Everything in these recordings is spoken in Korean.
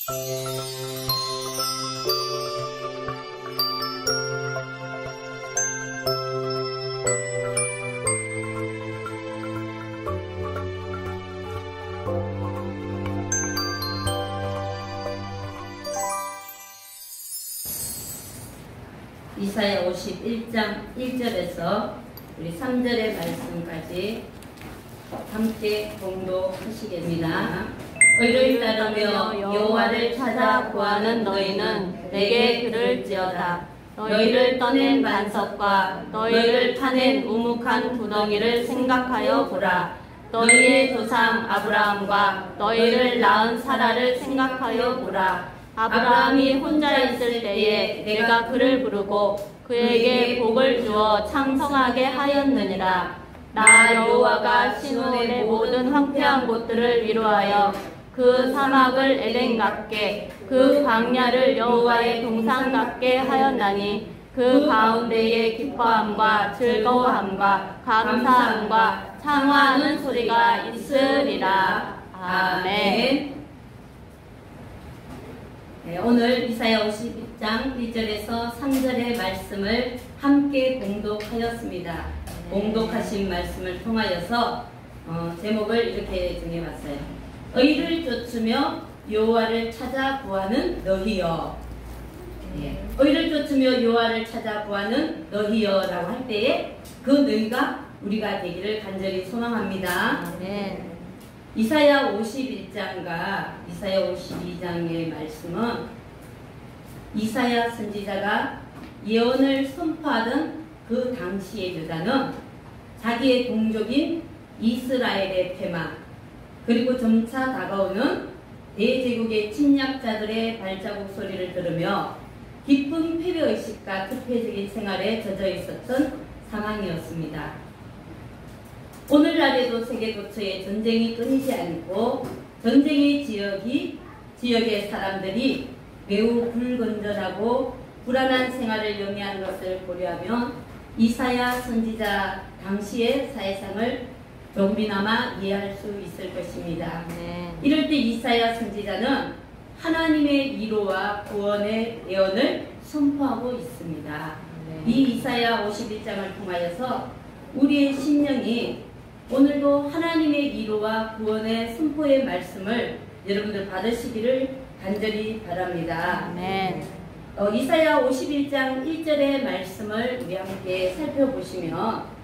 이사야 51장 1절에서 우리 3절의 말씀까지 함께 봉독하시겠습니다. 의를 따르며 여호와를 찾아 구하는 너희는 내게 들을지어다. 너희를 떠낸 반석과 너희를 파낸 우묵한 구덩이를 생각하여 보라. 너희의 조상 아브라함과 너희를 낳은 사라를 생각하여 보라. 아브라함이 혼자 있을 때에 내가 그를 부르고 그에게 복을 주어 창성하게 하였느니라. 나 여호와가 시온의 모든 황폐한 곳들을 위로하여 그 사막을 에덴 같게 그 광야를 여호와의 동산 같게 하였나니 그 가운데에 기뻐함과 즐거워함과 감사함과 창화하는 소리가 있으리라. 아멘. 네, 오늘 이사야 52장 1절에서 3절의 말씀을 함께 봉독하였습니다. 봉독하신 말씀을 통하여서 제목을 이렇게 정해봤어요. 의를 쫓으며 여호와를 찾아 구하는 너희여. 네, 의를 쫓으며 여호와를 찾아 구하는 너희여라고 할 때에 그 너희가 우리가 되기를 간절히 소망합니다. 네. 이사야 51장과 이사야 52장의 말씀은 이사야 선지자가 예언을 선포하던 그 당시의 유다는 자기의 동족인 이스라엘의 패망, 그리고 점차 다가오는 대제국의 침략자들의 발자국 소리를 들으며 깊은 패배의식과 특혜적인 생활에 젖어 있었던 상황이었습니다. 오늘날에도 세계 도처에 전쟁이 끊이지 않고 전쟁의 지역의 사람들이 매우 불건전하고 불안한 생활을 영위하는 것을 고려하면 이사야 선지자 당시의 사회상을 조금이나마 이해할 수 있을 것입니다. 네. 이럴 때 이사야 선지자는 하나님의 위로와 구원의 예언을 선포하고 있습니다. 네. 이 이사야 51장을 통하여서 우리의 심령이 오늘도 하나님의 위로와 구원의 선포의 말씀을 여러분들 받으시기를 간절히 바랍니다. 네. 이사야 51장 1절의 말씀을 우리 함께 살펴보시면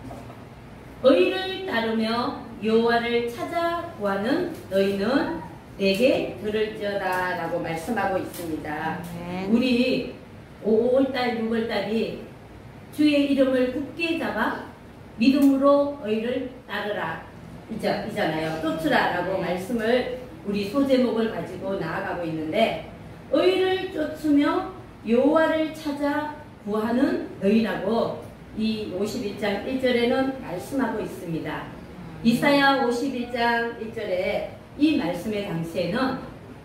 의를 따르며 여호와를 찾아 구하는 너희는 내게 들을지어다 라고 말씀하고 있습니다. 네. 우리 5월달 6월달이 주의 이름을 굳게 잡아 믿음으로 의를 따르라 이잖아요. 쫓으라 라고 말씀을 우리 소제목을 가지고 나아가고 있는데 의를 쫓으며 여호와를 찾아 구하는 너희라고 이 51장 1절에는 말씀하고 있습니다. 이사야 51장 1절에 이 말씀의 당시에는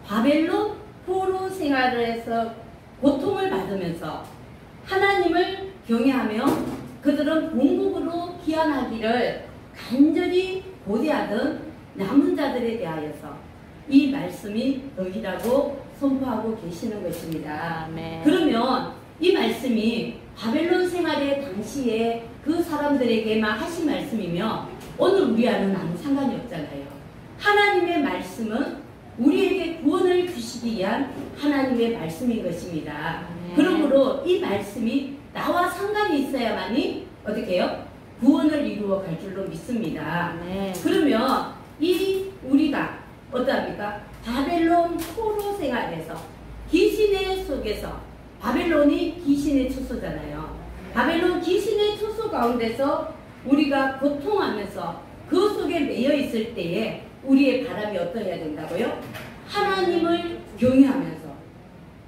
바벨론 포로 생활을 해서 고통을 받으면서 하나님을 경외하며 그들은 본국으로 귀환하기를 간절히 고대하던 남은 자들에 대하여서 이 말씀이 너희라고 선포하고 계시는 것입니다. 네. 그러면 이 말씀이 바벨론 생활의 당시에 그 사람들에게만 하신 말씀이며 오늘 우리와는 아무 상관이 없잖아요. 하나님의 말씀은 우리에게 구원을 주시기 위한 하나님의 말씀인 것입니다. 네. 그러므로 이 말씀이 나와 상관이 있어야만이 어떻게 해요? 구원을 이루어 갈 줄로 믿습니다. 네. 그러면 우리가 어떠합니까? 바벨론 포로 생활에서 귀신의 속에서 바벨론이 귀신의 처소잖아요. 바벨론 귀신의 처소 가운데서 우리가 고통하면서 그 속에 매여 있을 때에 우리의 바람이 어떠해야 된다고요? 하나님을 경외하면서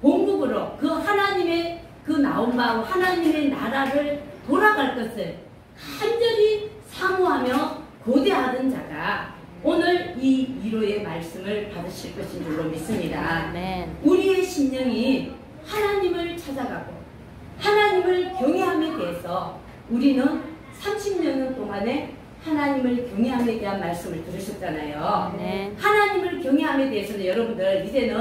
본국으로 그 하나님의 그 나온 바 하나님의 나라를 돌아갈 것을 간절히 사모하며 고대하던 자가 오늘 이 위로의 말씀을 받으실 것인 줄로 믿습니다. 네. 우리의 심령이 하나님을 찾아가고 하나님을 경외함에 대해서 우리는 30년 동안에 하나님을 경외함에 대한 말씀을 들으셨잖아요. 네. 하나님을 경외함에 대해서는 여러분들 이제는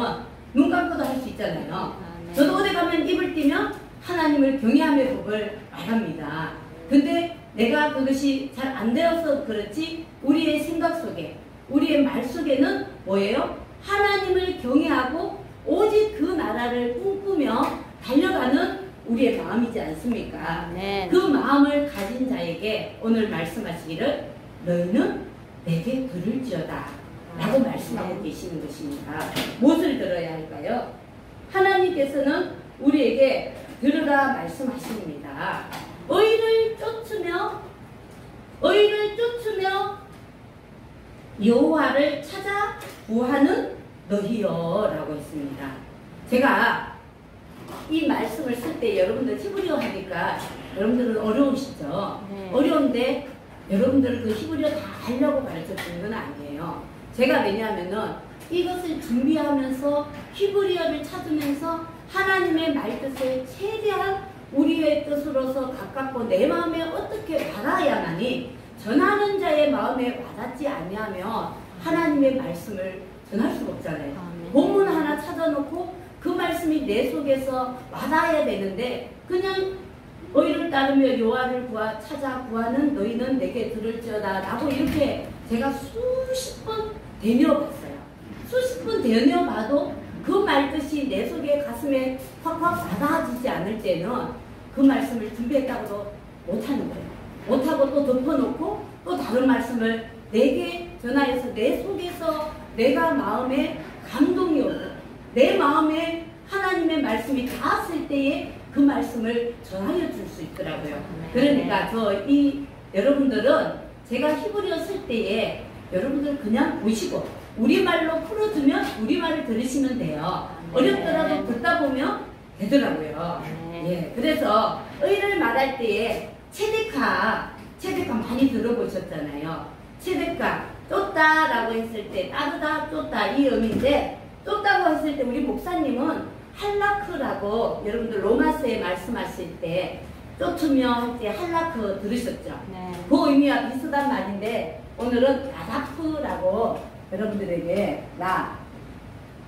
눈 감고도 할 수 있잖아요. 저도 어디 가면 입을 띄면 하나님을 경외함의 법을 말합니다. 근데 내가 그것이 잘 안 되어서 그렇지 우리의 생각 속에 우리의 말 속에는 뭐예요? 하나님을 경외하고 오직 그 나라를 꿈꾸며 달려가는 우리의 마음이지 않습니까? 그 마음을 가진 자에게 오늘 말씀하시기를 너희는 내게 들을지어다 라고 말씀하고 계시는 것입니다. 무엇을 들어야 할까요? 하나님께서는 우리에게 들으라 말씀하십니다. 의를 쫓으며 여호와를 찾아 구하는 너희여 라고 했습니다. 제가 이 말씀을 쓸 때 여러분들 히브리어 하니까 여러분들은 어려우시죠? 어려운데 여러분들은 그 히브리어 다 하려고 가르쳐 주는 건 아니에요. 제가 왜냐하면은 이것을 준비하면서 히브리어를 찾으면서 하나님의 말뜻에 최대한 우리의 뜻으로서 가깝고 내 마음에 어떻게 와닿아야만이 전하는 자의 마음에 와닿지 아니하면 하나님의 말씀을 전할 수가 없잖아요. 본문 하나 찾아놓고 그 말씀이 내 속에서 와닿아야 되는데 그냥 의를 따르며 여호와를 찾아 구하는 너희는 내게 들을지어다 라고 이렇게 제가 수십 번 되뇌어봤어요. 수십 번 되뇌어봐도 그 말뜻이 내 속에 가슴에 확확 와닿아지지 않을 때는 그 말씀을 준비했다고도 못하는 거예요. 못하고 또 덮어놓고 또 다른 말씀을 내게 전하여서 내 속에서 내가 마음에 감동이 오고 내 마음에 하나님의 말씀이 닿았을 때에 그 말씀을 전하여 줄 수 있더라고요. 그러니까 여러분들은 제가 히브리어 쓸 때에 여러분들 그냥 보시고 우리말로 풀어주면 우리말을 들으시면 돼요. 어렵더라도 듣다 보면 되더라고요. 예, 그래서 의를 말할 때에 체데카 많이 들어보셨잖아요. 체데카 쫓다라고 했을 때 따르다 쫓다 이 의미인데 쫓다고 했을 때 우리 목사님은 할라크라고 여러분들 로마서에 말씀하실 때 쫓으며 할 때 할라크 들으셨죠? 그 의미와 비슷한 말인데 오늘은 라다프라고 여러분들에게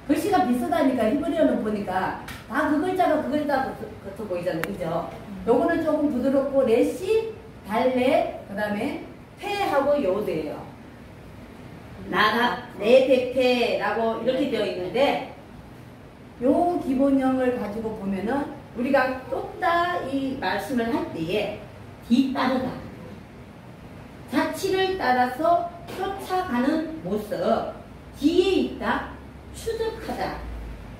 글씨가 비슷하니까 히브리어는 보니까 다 그 글자가 그 글자 같아 보이잖아요. 그죠? 요거는 조금 부드럽고 레시, 달레, 그 다음에 페하고 요드예요. 레데페라고 이렇게 되어 있는데 요 기본형을 가지고 보면은 우리가 쫓다 이 말씀을 할 때에 뒤따르다 자치를 따라서 쫓아가는 모습 뒤에 있다 추적하다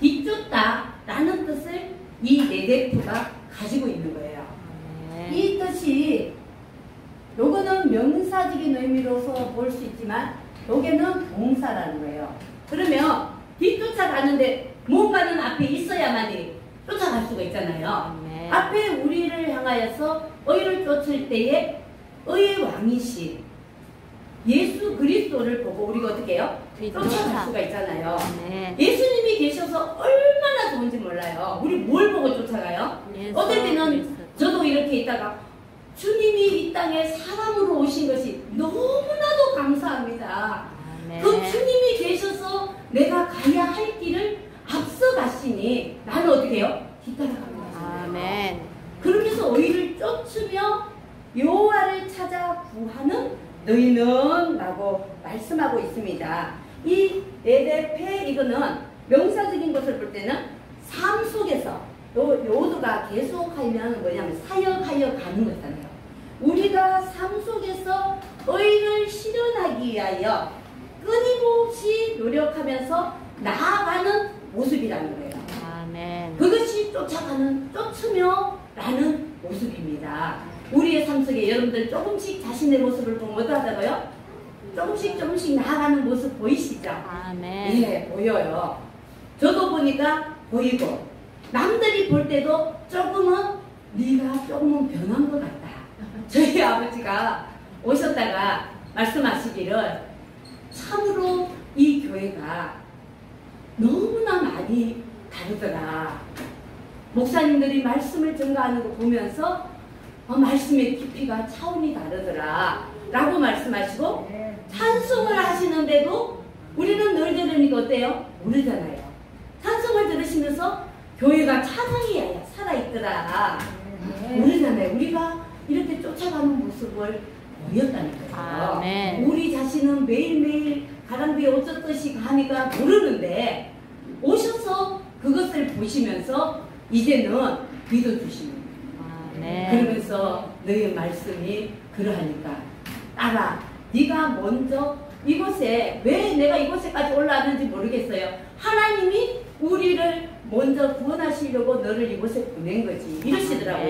뒤쫓다 라는 뜻을 이 레데프가 가지고 있는 거예요. 이 뜻이 요거는 명사적인 의미로서 볼 수 있지만 요게는 동사라는 거예요. 그러면 뒤쫓아가는데 뭔가는 앞에 있어야만이 쫓아갈 수가 있잖아요. 앞에 우리를 향하여서 의를 쫓을 때에 의의 왕이신 예수 그리스도를 보고 우리가 어떻게 해요? 쫓아갈 수가 있잖아요. 예수님이 계셔서 얼마나 좋은지 몰라요. 우리 뭘 보고 쫓아가요? 어떨 때는 저도 이렇게 있다가 주님이 이 땅에 사람으로 오신 것이 너무나도 감사합니다. 그 주님이 계셔서 내가 가야 할 길을 앞서 가시니 나는 어떻게 해요? 뒤따라갑니다. 아멘. 그러면서 의를 쫓으며 여호와를 찾아 구하는 너희는 라고 말씀하고 있습니다. 이 레데페 이거는 명사적인 것을 볼 때는 삶 속에서 요도가 계속하면 뭐냐면 사역하여 가는 거잖아요. 우리가 삶 속에서 의를 실현하기 위하여 끊임없이 노력하면서 나아가는 모습이라는 거예요. 아멘. 그것이 쫓으며 라는 모습입니다. 우리의 삶 속에 여러분들 조금씩 자신의 모습을 보면 어떠하다고요? 조금씩 나아가는 모습 보이시죠? 아멘. 예, 보여요. 저도 보니까 보이고 남들이 볼 때도 네가 조금은 변한 것 같다. 저희 아버지가 오셨다가 말씀하시기를 참으로 이 교회가 너무나 많이 다르더라. 목사님들이 말씀을 전가하는 거 보면서 말씀의 깊이가 차원이 다르더라 라고 말씀하시고 찬송을 하시는데도 우리는 늘 들으니까 어때요? 모르잖아요. 찬송을 그러시면서 교회가 찬양이 살아있더라. 네. 모르잖아요. 우리가 이렇게 쫓아가는 모습을 보였다니까요. 우리 자신은 매일매일 가랑비에 어쩌듯이 가니까 모르는데 오셔서 그것을 보시면서 이제는 믿어주시는 거예요. 그러면서 너의 말씀이 그러하니까 따라 네가 먼저 이곳에 왜 내가 이곳에까지 올라왔는지 모르겠어요. 하나님이 우리를 먼저 구원하시려고 너를 이곳에 보낸 거지 이러시더라고요.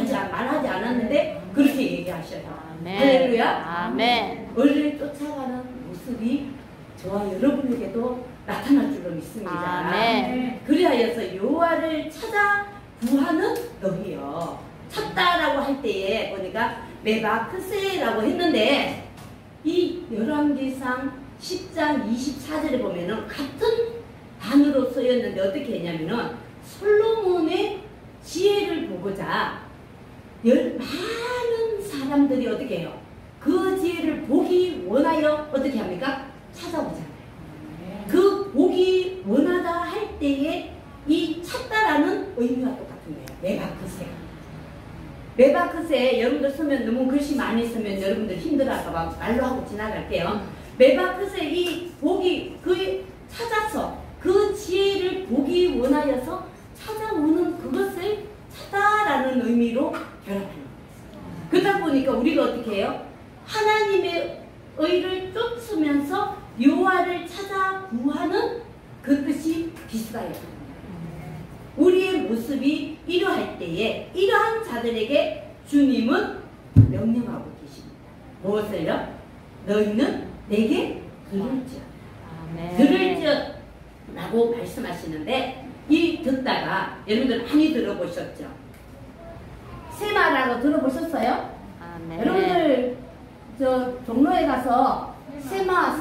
제가 말하지 않았는데 그렇게 얘기하셔요. 할렐루야. 아멘. 너를 쫓아가는 모습이 저와 여러분에게도 나타날 줄로 믿습니다. 아멘. 그리하여서 여호와를 찾아 구하는 너희여. 찾다라고 할 때에 보니까 메바크세라고 했는데 이 열왕기상 10장 24절에 보면은 같은 단어로 쓰였는데 어떻게 했냐면은 솔로몬의 지혜를 보고자 많은 사람들이 어떻게 해요? 그 지혜를 보기 원하여 어떻게 합니까? 찾아오잖아요. 그 보기 원하다 할 때에 이 찾다라는 의미와 똑같은 거예요. 메바크세가. 메바크세 여러분들 쓰면 너무 글씨 많이 쓰면 여러분들 힘들어할까봐 말로 하고 지나갈게요. 메바크세 이 보기 그 찾아서 그 지혜를 보기 원하여서 찾아오는 그것을 찾다라는 의미로 결합하는 거예요. 그러다 보니까 우리가 어떻게 해요? 하나님의 의를 쫓으면서 여호와를 찾아 구하는 그 뜻이 비슷해요. 우리의 모습이 이러할 때에 이러한 자들에게 주님은 명령하고 계십니다. 무엇을요? 너희는 내게 들을지어다. 들을지어라고 말씀하시는데 이 듣다가 여러분들 많이 들어보셨죠? 세마라고 들어보셨어요? 여러분들 저 종로에 가서 세마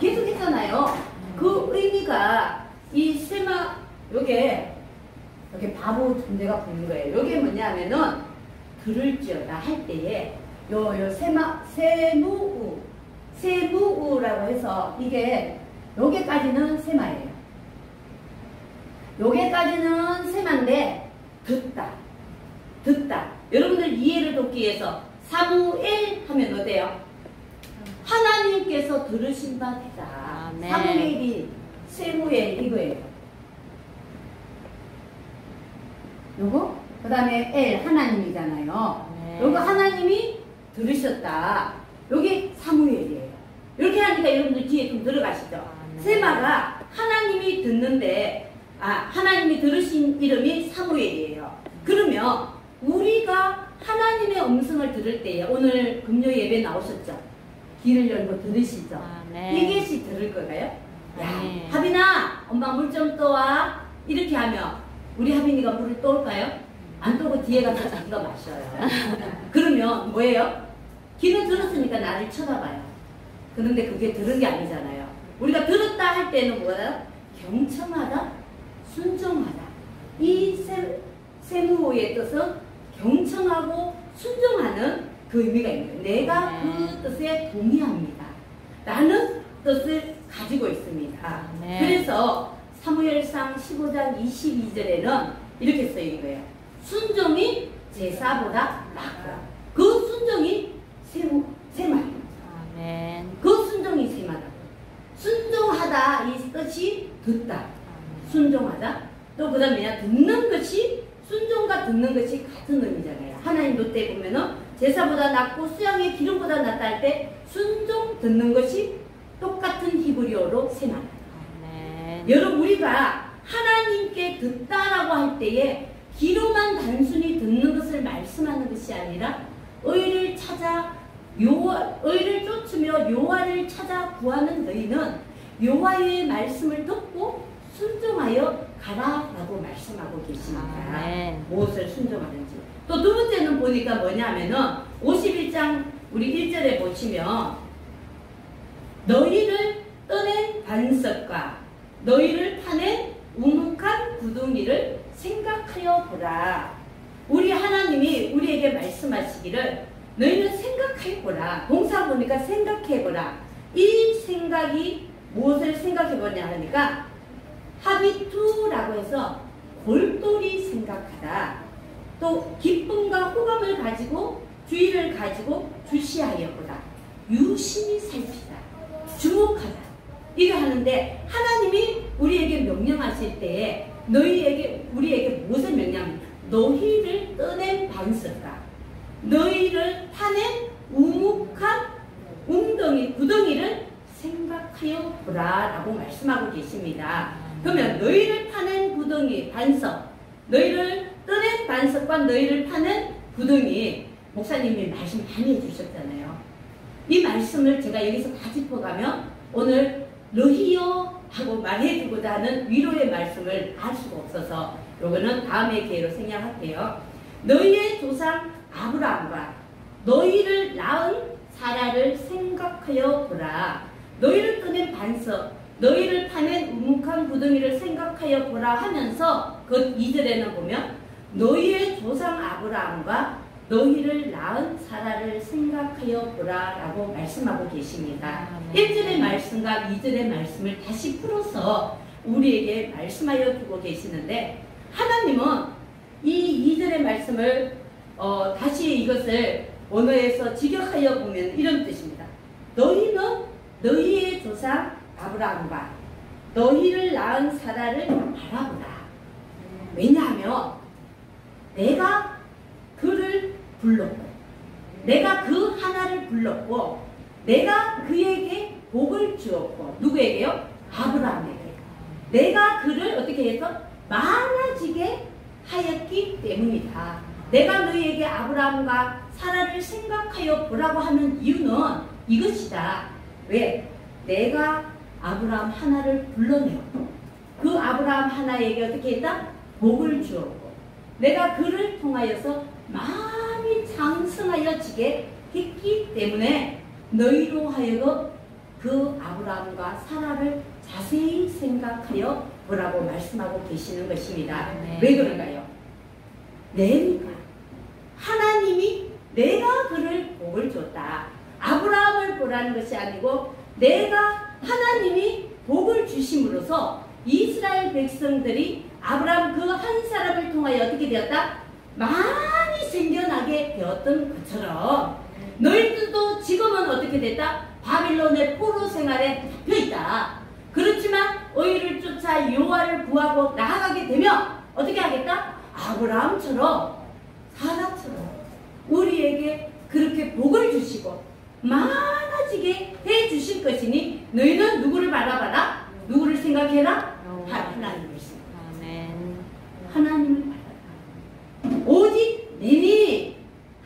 계속 했잖아요. 그 의미가 이 세마 요게 이렇게 바보 존재가 보는 거예요. 요게 뭐냐면은 들을지어다 할 때에 요 세무우라고 해서 이게 요게까지는 세마예요. 요게까지는 세마인데 듣다. 여러분들 이해를 돕기 위해서 사무엘 하면 어때요? 하나님께서 들으신 바 되다. 사무엘이 세무엘 이거예요. 요거 그 다음에 엘 하나님이잖아요. 요거 하나님이 들으셨다. 요게 사무엘이에요. 이렇게 하니까 여러분들 뒤에 좀 들어가시죠. 세마가 하나님이 듣는데 하나님이 들으신 이름이 사무엘이에요. 그러면 우리가 하나님의 음성을 들을 때에 오늘 금요 예배 나오셨죠? 귀를 열고 들으시죠? 희계시 들을 거가요? 야, 하빈아 엄마 물 좀 떠와 이렇게 하면 우리 하빈이가 물을 떠올까요? 안 떠고 뒤에 가서 자기가 마셔요. 그러면 뭐예요? 귀는 들었으니까 나를 쳐다봐요. 그런데 그게 들은 게 아니잖아요. 우리가 들었다 할 때는 뭐예요? 경청하다, 순종하다. 이 세무호의 뜻은 경청하고 순종하는 그 의미가 있는 거예요. 내가 그 뜻에 동의합니다. 라는 뜻을 가지고 있습니다. 그래서 사무엘상 15장 22절에는 이렇게 쓰인 거예요. 순종이 제사보다 낫다. 그 순종이 세마예요. 그 순종이 세마다. 순종하다 이 뜻이 듣다. 순종하다. 또 그 다음에 듣는 것이 순종과 듣는 것이 같은 의미잖아요. 하나님 롯데 보면은 제사보다 낫고 수양의 기름보다 낫다 할 때 순종 듣는 것이 똑같은 히브리어로 세마다. 여러분 우리가 하나님께 듣다라고 할 때에 귀로만 단순히 듣는 것을 말씀하는 것이 아니라 의를 찾아 의를 쫓으며 여호와를 찾아 구하는 너희는 여호와의 말씀을 듣고 순종하여 가라라고 말씀하고 계십니다. 무엇을 순종하는지. 또 두 번째는 보니까 뭐냐면은 51장 우리 1절에 보시면 너희를 떠낸 반석과 너희를 파낸 우묵한 구덩이를 생각하여 보라. 우리 하나님이 우리에게 말씀하시기를 너희는 생각해 보라. 동사 보니까 생각해 보라. 이 생각이 무엇을 생각해 보냐 하니까 하비투라고 해서 골똘히 생각하다. 또 기쁨과 호감을 가지고 주의를 가지고 주시하여 보다. 유심히 살피다. 주목하다. 이거 하는데 하나님이 우리에게 명령하실 때에 우리에게 무엇을 명령합니까? 너희를 떠낸 반석과 너희를 파낸 우묵한 구덩이를 생각하여 보라 라고 말씀하고 계십니다. 그러면 너희를 파낸 구덩이, 반석, 너희를 떠낸 반석과 너희를 파낸 구덩이, 목사님이 말씀 많이 해주셨잖아요. 이 말씀을 제가 여기서 다 짚어가면 오늘 너희여 하고 말해주고자 하는 위로의 말씀을 할 수가 없어서 요거는 다음의 기회로 생략할게요. 너희의 조상 아브라함과 너희를 낳은 사라를 생각하여 보라. 너희를 떠낸 반석, 너희를 파낸 우묵한 구덩이를 생각하여 보라 하면서 그 2절에는 보면 너희의 조상 아브라함과 너희를 낳은 사라를 생각하여 보라 라고 말씀하고 계십니다. 1절의 말씀과 2절의 말씀을 다시 풀어서 우리에게 말씀하여 주고 계시는데 하나님은 이 2절의 말씀을 다시 이것을 원어에서 직역하여 보면 이런 뜻입니다. 너희는 너희의 조상 아브라함과 너희를 낳은 사라를 바라보라. 왜냐하면 내가 그를 불렀고 내가 그 하나를 불렀고 내가 그에게 복을 주었고 누구에게요? 아브라함에게. 내가 그를 어떻게 해서 많아지게 하였기 때문이다. 내가 너희에게 아브라함과 사라를 생각하여 보라고 하는 이유는 이것이다. 왜? 내가 아브라함 하나를 불러내었고 그 아브라함 하나에게 어떻게 했다? 복을 주었고 내가 그를 통하여서 많이 장성하여지게 했기 때문에 너희로 하여금 그 아브라함과 사라를 자세히 생각하여 보라고 말씀하고 계시는 것입니다. 네. 왜 그런가요? 내니까 하나님이 내가 그를 복을 줬다. 아브라함을 보라는 것이 아니고 내가 하나님이 복을 주심으로써 이스라엘 백성들이 아브라함 그 한 사람을 통하여 어떻게 되었다? 많이 생겨나게 되었던 것처럼 너희들도 지금은 어떻게 됐다? 바빌론의 포로 생활에 잡혀있다. 그렇지만 의를 쫓아 여호와를 구하고 나아가게 되면 어떻게 하겠다? 아브라함처럼 사라처럼 우리에게 그렇게 복을 주시고 많아지게 해 주실 것이니 너희는 누구를 바라봐라? 누구를 생각해라? 하나님을 생각하라. 하나님을 바라라. 오직 너희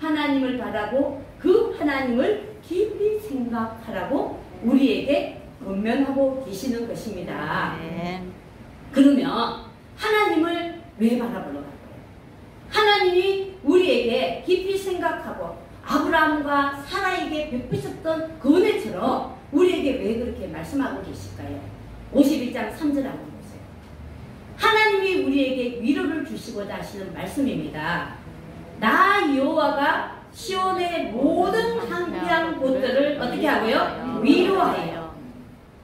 하나님을 바라고 그 하나님을 깊이 생각하라고 우리에게 권면하고 계시는 것입니다. 그러면 하나님을 왜 바라보러 갈까요? 하나님이 우리에게 깊이 생각하고 아브라함과 사라에게 베푸셨던 그 은혜처럼 우리에게 왜 그렇게 말씀하고 계실까요? 51장 3절 한번 보세요. 하나님이 우리에게 위로를 주시고자 하시는 말씀입니다. 나 여호와가 시온의 모든 황폐한 곳들을 어떻게 하고요? 위로하여.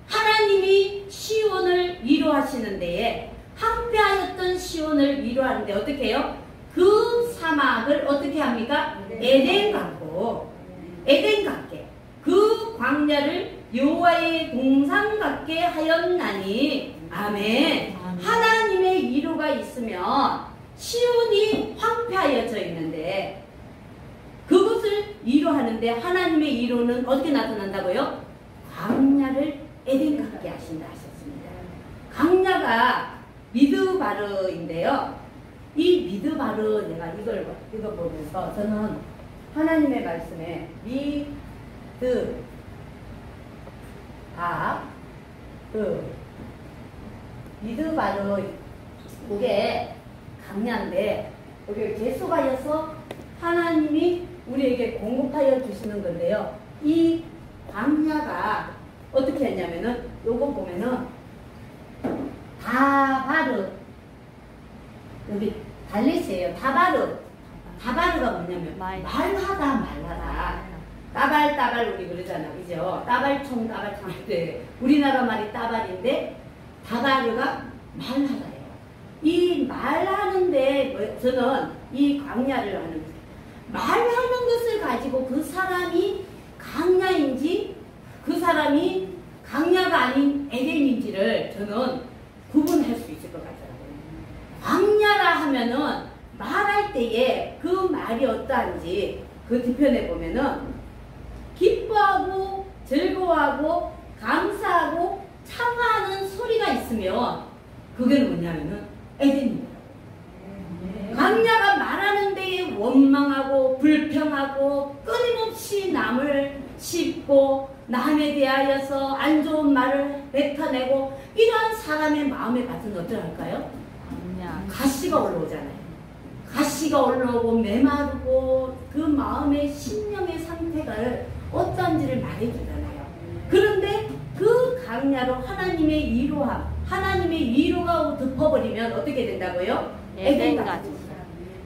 하나님이 시온을 위로하시는 데에 황폐하였던 시온을 위로하는데 어떻게 해요? 그 사막을 어떻게 합니까? 에덴 같고 에덴 같게 그 광야를 여호와의 동산 같게 하였나니 아멘. 하나님의 위로가 있으면 시온이 황폐하여져 있는데 그것을 위로하는데 하나님의 위로는 어떻게 나타난다고요? 광야를 에덴 같게 하신다 하셨습니다. 광야가 미드바르인데요. 이 미드바르 내가 이걸 읽어보면서 저는 하나님의 말씀에 미드바르 이게 강야인데 여기 계속하여서 하나님이 우리에게 공급하여 주시는 건데요. 이 광야가 어떻게 했냐면은 요거 보면은 다바르 여기 달리세요. 다바르가 뭐냐면 말하다 말하다. 따발따발 우리 그러잖아. 그죠? 따발총 할 때 우리나라 말이 따발인데 다바르가 말하라요. 이 말하는데 저는 이 광야를 하는 말하는 것을 가지고 그 사람이 광야인지 그 사람이 광야가 아닌 에덴인지를 저는 구분할 수 있을 것 같아요. 광야라 하면은 말할 때에 그 말이 어떠한지 그 뒤편에 보면은 기뻐하고 즐거워하고 감사하고 찬양하는 소리가 있으면 그게 뭐냐면은 에덴입니다. 광야가 말하는 데에 원망하고 불평하고 끊임없이 남을 씹고 남에 대하여서 안 좋은 말을 뱉어내고 이러한 사람의 마음에 받은 어떠할까요? 가시가 올라오잖아요. 가시가 올라오고 메마르고 그 마음의 심령의 상태가 어떠한지를 말해주잖아요. 그런데 그 광야로 하나님의 위로함, 하나님의 위로가 덮어버리면 어떻게 된다고요? 에덴 같은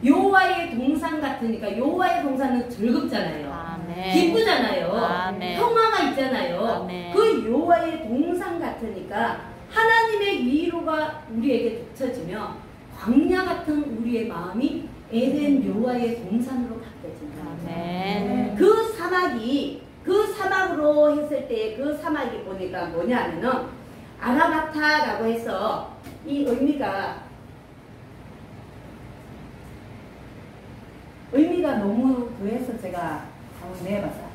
여호와의 동산 같으니까 여호와의 동산은 즐겁잖아요. 아멘. 기쁘잖아요. 아멘. 평화가 있잖아요. 아멘. 그 여호와의 동산 같으니까 하나님의 위로가 우리에게 덮쳐지면 광야 같은 우리의 마음이 에덴 여호와의 동산으로 바뀌어진다. 아멘. 그 사막으로 했을 때 그 사막이 보니까 뭐냐면은 아라바타라고 해서 이 의미가 너무 그래서 제가 한번 내봤어요.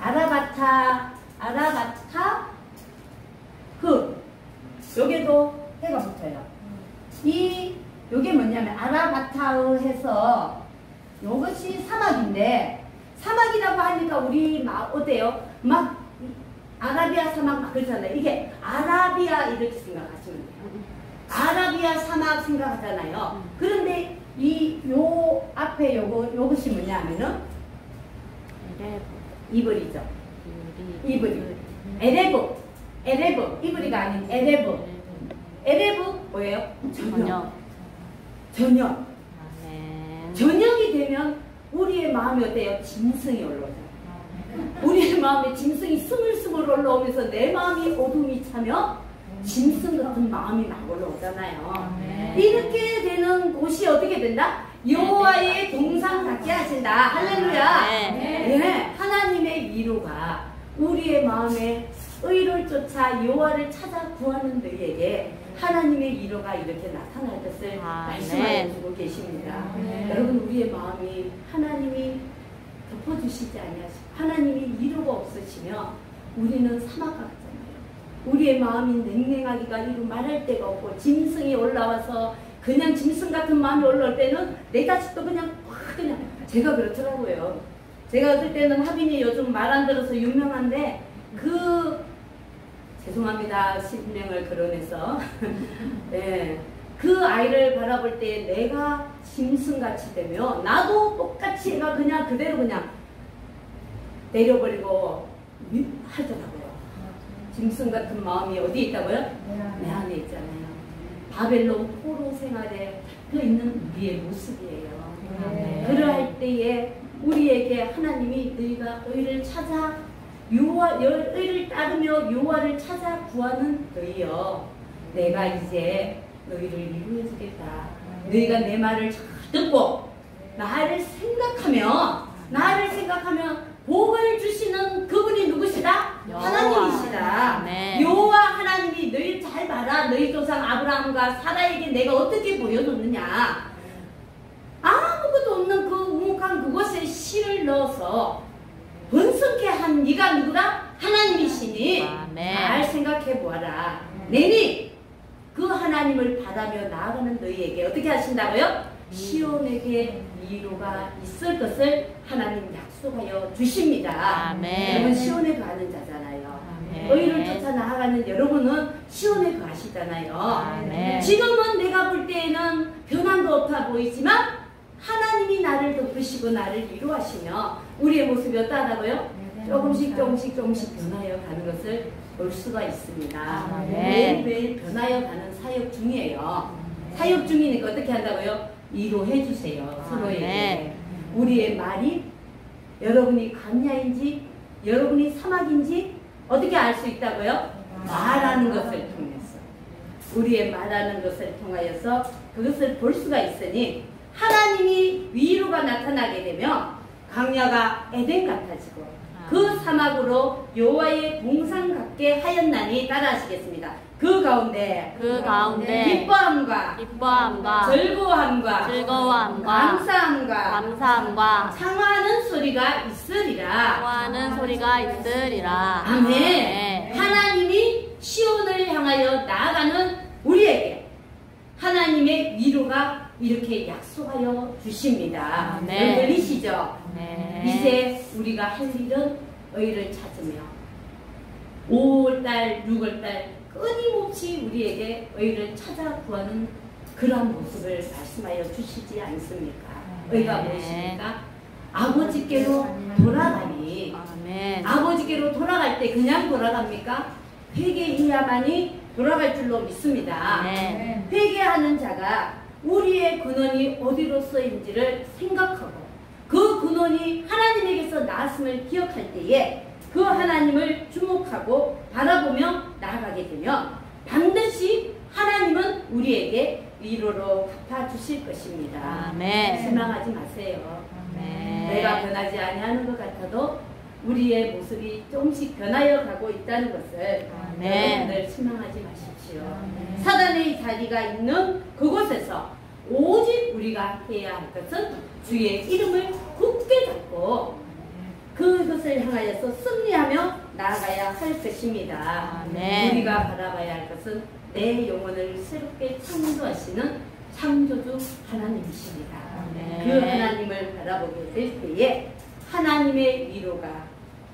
아라바타 여기도 해가 붙어요. 요게 뭐냐면 아라바타에 해서 요것이 사막인데 사막이라고 하니까 우리 어때요? 막 아라비아 사막 막 그러잖아요. 이게 아라비아 이렇게 생각하시면 돼요. 아라비아 사막 생각하잖아요. 그런데 요 앞에 요것이 뭐냐면은 이불이죠. 이불이. 에레브. 이불이가 아닌 에레브. 에레브 뭐예요? 저녁. 저녁이 되면 우리의 마음이 어때요? 짐승이 올라오잖아요. 우리의 마음에 짐승이 스물스물 올라오면서 내 마음이 어둠이 차며 짐승 같은 마음이 막 올라오잖아요. 이렇게 되는 곳이 어떻게 된다? 여호와의 동산 같게 하신다. 할렐루야. 네. 하나님의 위로가 우리의 마음에 의를 쫓아 여호와를 찾아 구하는 너희에게 하나님의 위로가 이렇게 나타날 것을 말씀하여 주고 계십니다. 여러분 우리의 마음이 하나님이 덮어주시지 아니하시고 하나님이 위로가 없으시면 우리는 사막 같잖아요. 우리의 마음이 냉랭하기가 이루 말할 데가 없고 짐승이 올라와서 그냥 짐승 같은 마음이 올라올 때는 내 자식도 그냥 제가 그렇더라고요. 제가 어떨 때는 하빈이 요즘 말 안 들어서 유명한데 죄송합니다. 10명을 거론해서 네. 그 아이를 바라볼 때 내가 짐승같이 되며 나도 똑같이 얘가 그냥 그대로 그냥 내려버리고 하더라고요. 짐승 같은 마음이 어디에 있다고요? 내 안에 있잖아요. 바벨론 포로 생활에 잡혀있는 우리의 모습이에요. 그러할 때에 우리에게 하나님이 너희가 의를 찾아 의를 따르며 여호와를 찾아 구하는 너희여 내가 이제 너희를 위로해주겠다. 너희가 내 말을 잘 듣고 나를 생각하며 복을 주시는 그분이 누구시다? 하나님이시다. 여호와 하나님이 너희 잘 봐라. 너희 조상 아브라함과 사라에게 내가 어떻게 보여줬느냐. 아무것도 없는 그 우묵한 그곳에 씨를 넣어서 번성케 한 네가 누구다? 하나님이시니 잘 생각해 보아라. 내니 그 하나님을 바라며 나아가는 너희에게 어떻게 하신다고요? 시온에게 위로가 있을 것을 하나님 약속하여 주십니다. 여러분 시온에 가는 자잖아요. 의를 쫓아 나아가는 여러분은 시온에 가시잖아요. 지금은 내가 볼 때에는 변함도 없어 보이지만 하나님이 나를 덮으시고 나를 위로하시며 우리의 모습이 어떠하다고요? 조금씩 변하여 가는 것을 볼 수가 있습니다. 매일매일 변하여 가는 사역 중이에요. 사역 중이니까 어떻게 한다고요? 위로해 주세요. 서로에게. 우리의 말이 여러분이 광야인지 여러분이 사막인지 어떻게 알 수 있다고요? 말하는 것을 통해서. 우리의 말하는 것을 통하여서 그것을 볼 수가 있으니 하나님이 위로가 나타나게 되면 광야가 에덴 같아지고 그 사막으로 여호와의 동상 같게 하였나니 따라하시겠습니다. 그 가운데 기뻐함과 즐거움과 감사함과 창화하는 소리가 있으리라. 아멘. 하나님이 시온을 향하여 나아가는 우리에게 하나님의 위로가 이렇게 약속하여 주십니다. 들리시죠? 이제 우리가 할 일은 의를 찾으며 5월달, 6월달 끊임없이 우리에게 의를 찾아 구하는 그러한 모습을 말씀하여 주시지 않습니까? 의가 무엇입니까? 아버지께로 돌아가니. 아버지께로 돌아갈 때 그냥 돌아갑니까? 회개해야만이 돌아갈 줄로 믿습니다. 회개하는 자가 우리의 근원이 어디로서인지를 생각하고 그 근원이 하나님에게서 나왔음을 기억할 때에 그 하나님을 주목하고 바라보며 나아가게 되면 반드시 하나님은 우리에게 위로로 갚아주실 것입니다. 실망하지 마세요. 내가 변하지 아니하는 것 같아도 우리의 모습이 조금씩 변하여 가고 있다는 것을 여러분들 실망하지 마십시오. 사단의 자리가 있는 그곳에서 오직 우리가 해야 할 것은 주의 이름을 굳게 잡고 그것을 향하여서 승리하며 나아가야 할 것입니다. 우리가 바라봐야 할 것은 내 영혼을 새롭게 창조하시는 창조주 하나님이십니다. 그 하나님을 바라보게 될 때에 하나님의 위로가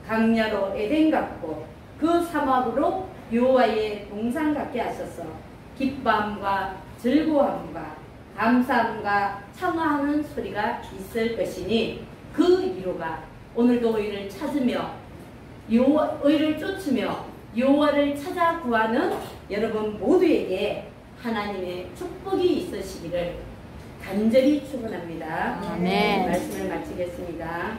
광야로 에덴 같고 그 사막으로 여호와의 동상 같게 하셔서 기쁨과 즐거움과 감사함과 창화하는 소리가 있을 것이니 그 위로가 오늘도 의를 찾으며 의를 쫓으며 여호와를 찾아 구하는 여러분 모두에게 하나님의 축복이 있으시기를 간절히 축원합니다. 말씀을 마치겠습니다.